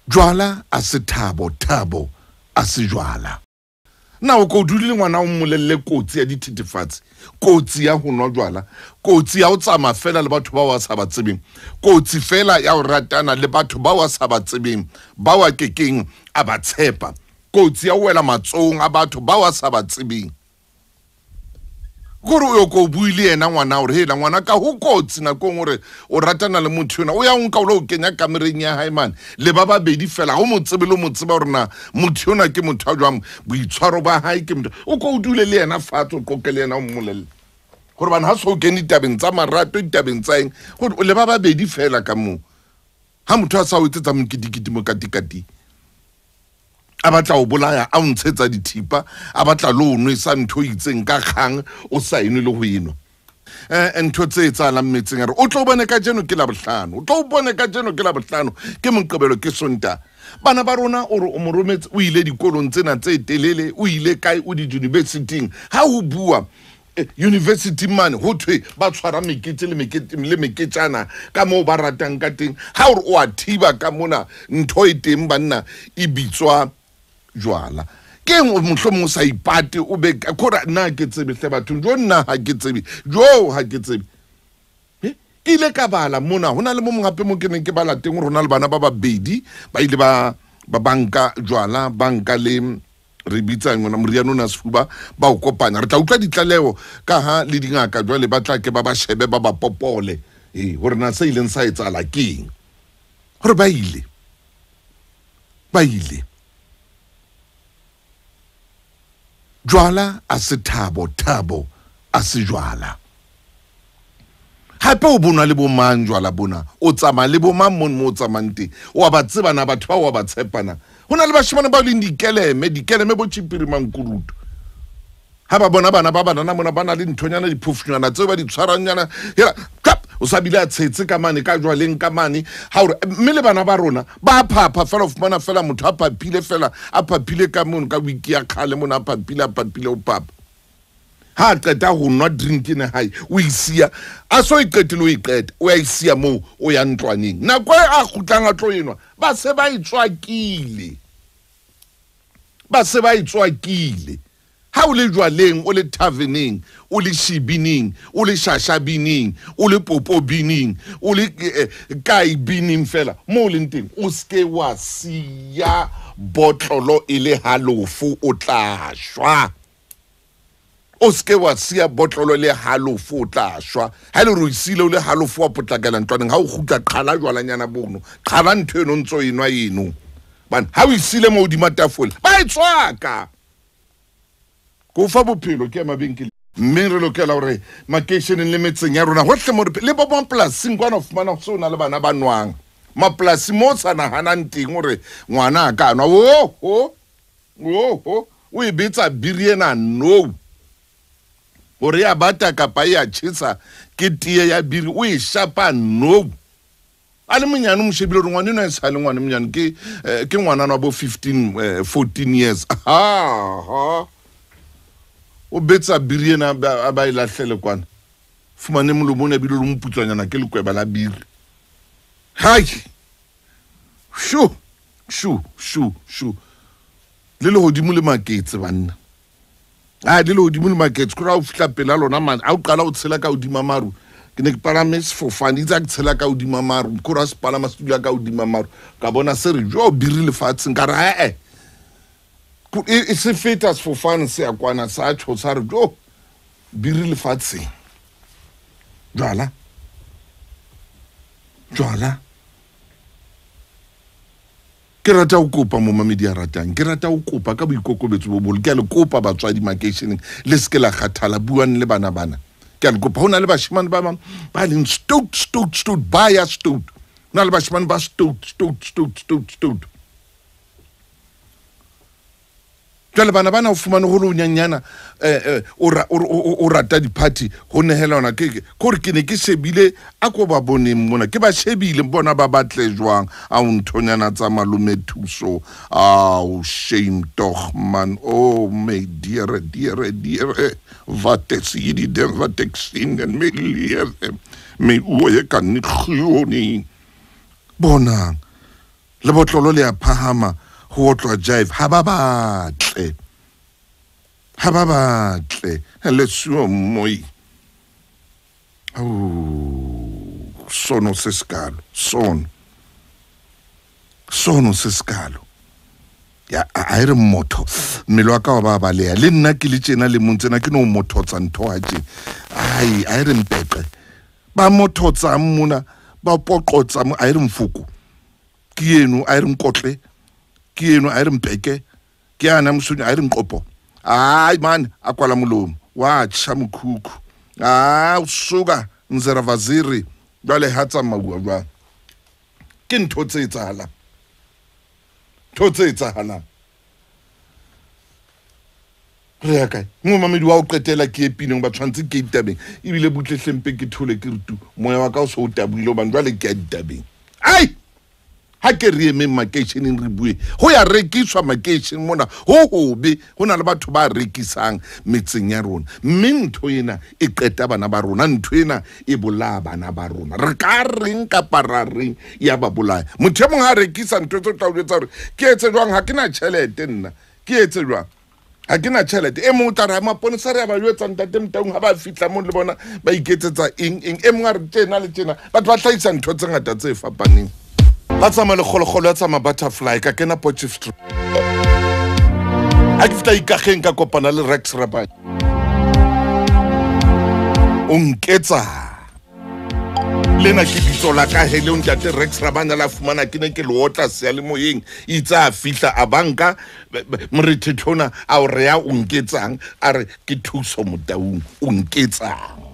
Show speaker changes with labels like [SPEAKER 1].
[SPEAKER 1] Jwala a se thabo, thabo a se jwala. Na o ko dule ngwana o molelle kotsi ya dithethefatsi, kotsi ya ho nwa jwala, kotsi ya o tsama fela le batho ba wa sa ba tsebeng, kotsi fela ya o ratana le batho ba wa sa ba tsebeng, ba wa kekeng a ba tshepa, kotsi ya o wela matsong a batho ba wa sa ba tsebeng. Gore o ko buile ena ngwana hore hela ngwana ka ho kotsi na ko ngore o ratana le motho yona o ya nka o lo kenya kamereng ya hae man le ba babedi fela go motsebe le motseba hore na motho yona ke motho a jwang boitshwaro ba hae ke motho o ko dule le ena fatso ko ke le ena o mmolelle gore bana ha so kene ditabeng tsa marato ditabeng tsa eng gore le ba babedi fela ka mo ha motho a sa o etsetsa mokidikiti mo katikati a batla o bolaya a ntshetsa dithipa a batla lo nwe sa ntho itseng ka kgang o sa ene le go eno ntho tse etsalang metseng a re o tlo bone ka jeno ke la bohlano o tlo bone ka jeno ke la bohlano ke Moqebelo ke Sonta bana ba rona o re o morometse o ile dikolong tsena tse telele o ile kae o di university ha o bua university man ho thwe ba tshwara mekete le meketjana ka mo ba ratang ka teng ha o re o a thiba ka mona ntho e teng banna e bitswa jwala ke mohlomong sa ipate o be khora na ke tsebe hle batho jo nna ha ke tsebe jo ha ke tsebe ile ka bala mona hona le mo ngape mo ke neng ke bala teng rona le bana ba babedi ba ile ba banka jwala banka le re bitsa ngwana moriano na sefuba ba o kopanya re tla utlwa ditlaleo ka ha le dingaka jwale ba tla ke ba ba shebe ba ba popole hore na se ileng sa etsala keng hore ba ile jwala a se thabo, thabo a se jwala. Hape o bona le bo mang jwala bona o tsama le bo mang mo tsamante o ba tsebana batho ba o ba tshepana hona le bashimane ba le dikeleme bo chipiri mankurutu ha ba bona bana ba bana mona bana le nthonyana diphofonyana tse ba di tshwaranyana hela kap o sa bile a tshetse ka mane ka jwaleng ka mane ha o mmele bana ba rona ba phapha fela of mana fela motho a phaphile ka mona ka wiki ya khale mona a phaphile o papa ha qeta ho nwa drink ne hae o isia a so iqetile o iqeta o ya isia mo o ya ntlwaneng na kwa a khutlang a tlo enwa ba se ba itswakile ha o le jwaleng o le taveneng o le shibining o le shashabining o le popobining o le kai bining fela mo le nteng o ske wa siya botlolo ile halofo o tla shwa o ske wa siya botlolo le halofo o tla shwa ha le ro isile o le halofo wa potlakela ntwaneng ha o khutla qhala jwalanyana bono qhala ntho eno ntso enwa eno ban ha o isile mo di matafole ba itswaka go fa bophelo ke mabenkele mme re lokela hore makeisheneng le metseng ya rona hohle mo le ba polasing kwana of mana so na le bana ba nwang maplasi mo tsana hanang teng hore ngwana ka nwa o e betsa biriena no hore ya bata kapa ya tshisa ke tie ya biri o e shapa no ale monyane mo shebile re ngwana ena e sa le ngwana monyane ke ngwana na bo 14 years o betsa biriena ba ilahlele kwana fumane molomo ne bile lo mputswanyana ke lekweba la biri hai shu le hodimo le maketse banna le hodimo le maketse kora o fitla pela lona man a o qala o tshela ka hodima maru ke ne ke palame sefofane itse ke tshela ka hodima maru kora se palama setula ka hodima maru ka bona se re jo biri lefatsheng ka re e se feta sefofane se ya kwana sa tsho sa re jo biri lefatsheng jwala ke rata o kopa mo mamedi a ratang ke rata o kopa ka boikokobetso bo bolo ke a le kopa batswadi makeisheneng le se ke la kgathala buang le bana ke a le kopa hona le bashimane ba bang ba leng stout ba ya stout na le bashimane ba stout jwale bana o fumane ho lo nyanyana o rata di-party ho nehela ona ke gore ke ne ke shebile a ko ba boneng mona ke ba shebile bona ba batle jwang a o nthonyana tsa malome thuso shame doch man my dear wat is hierdie ding wat ek sien en my lewe my oë kan nie glo nie bona le botlolo le a phahama ho otlwa jive ha ba batle le suo moi sono se scalo sono se scalo ya a re motho mmele wa ka wa ba balea le nna ke le tjena le montsena ke no mothotsa ntho a tje a re mpepe ba mothotsa mmona ba poqotsa a re mfuku ke yenu a re nkotle ke yenu a re mpeke ke ana msuni a re nqopo man akwala molomo wa tsha mkhukhu usuka nzera vaziri jwale hatsa magwa jwa ke ntho tse etsahala re ya kae mo mamedi wa o qetela ke epineng ba tshwantse ke itabeng ebile butlehleng ke thole ke rutu moya wa ka o so o tabuile ba jwale ke a ditabeng ha ke re eme makeisheneng re bue ho ya rekiswa makeishen mona ho hobe ho na le batho ba rekisang metseng ya rona mme ntho ena e qeta bana ba rona ntho ena e bolaya bana ba rona re ka reng kapa ra reng ya ba bolaya motho mong ha rekisa ntho tse tla o etsa hore ke etse jwang ha ke na tjhelete nna ke etse jwang ha ke na tjhelete e mong tla re maponesa re ba jwetsa ntate mtaung ha ba fitla mo le bona ba iketsetsa eng e mong a re tjena le tjena batho ba tlhaisa ntho tse ngata tse fapaneng ba tsama le kgolokgolo ya tsama butterfly ka kena Potchefstroom a ke fita ikageng ka kopana le Rex Rabane o nketsa lena ke bitso la ka hele o ntate Rex Rabane la fumana ke ne ke le otla se le moyeng itsa a fihla a banka morithethona a o re ya o nketsang a re ke thuso motaung o nketsang